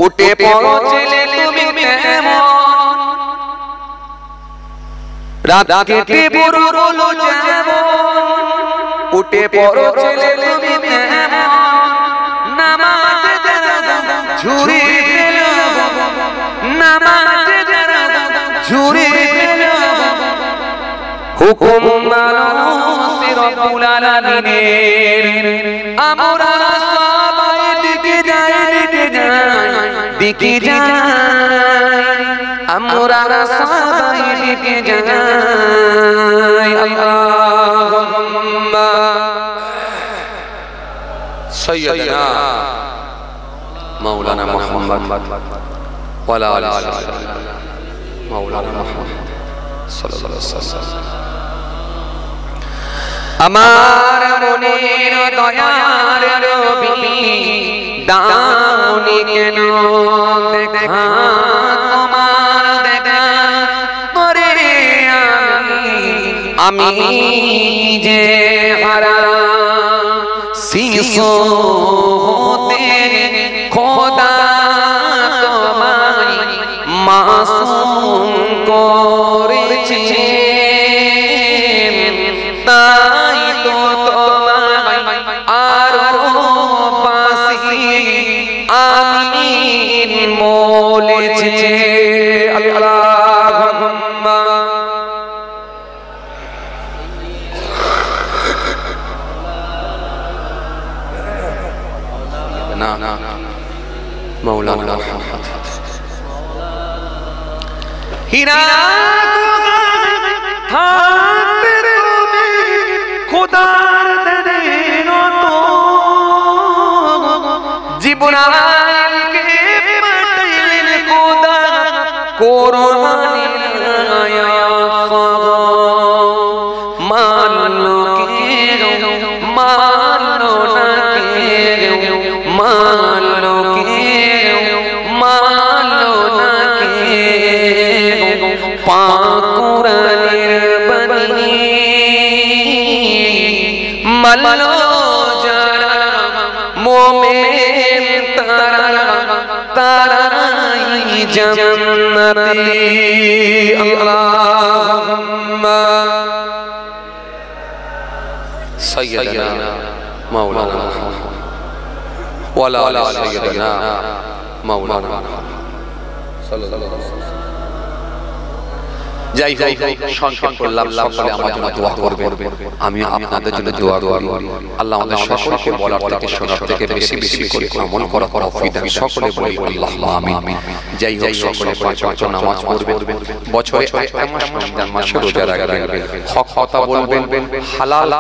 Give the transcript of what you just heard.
উঠে পড়ো ছেলে তুমি কেমন রাত কেটে বড় হলো যেমন উঠে পড়ো ছেলে তুমি কেমন নামাজে দাঁড়াও ঝুরি ফেলো নামাজে দাঁড়াও ঝুরি ফেলো হুকুম মানো রব্বুল আলামিনের আমরা সবাই দিকে যাই আমরা সবাই দিকে যাই আল্লাহুম্মা সাইয়্যিদানা মাওলানা মুহাম্মদ ওয়া আলা আলিহি মাওলানা মুহাম্মদ সাল্লাল্লাহু আলাইহি ওয়াসাল্লাম। আমার মনের দয়ার নবী দাওনি কেন দেখা তোমার দেখা করে আমি যে হারা শিশু হতে খোদা তোমায় মাসুম করেছে তাই তো তোমায় আরো বাসি আমিন বলেছে আল্লাহুম্মা না মাওলানা মুহাম্মদ হীরা থাকতে তুমি খোদার দেন তো জিবরাইলকে পাঠাইলেন খোদা কোরবানির আয়াত মানলো কে মানলো না কে মানলো কে মানলো না কে পাক কোরআনের বাণী মানলো যারা মুমিন তারাই জান্নাতি আল্লাহুম্মা সাইয়্যিদানা মাওলানা মুহাম্মদ ওয়া আলা আলি সাইয়্যিদানা মাওলানা সাল্লাল্লাহু আলাইহি ওয়াসাল্লাম। যাই হোক সংক্ষেপ করলাম, সকলে আমার জন্য দোয়া করবেন, আমি আপনাদের জন্য দোয়া করি। আল্লাহ আমাদের সকলকে বলার থেকে শোনার থেকে বেশি বেশি করে আমল করার তৌফিক দান। সকলে বলি আল্লাহুম্মা আমিন। যাই হোক সকলে পাঁচ ওয়াক্ত নামাজ পড়বেন, বছরে একটা মাস রমজান মাসে রোজা রাখবেন, হক কথা বলবেন, হালাল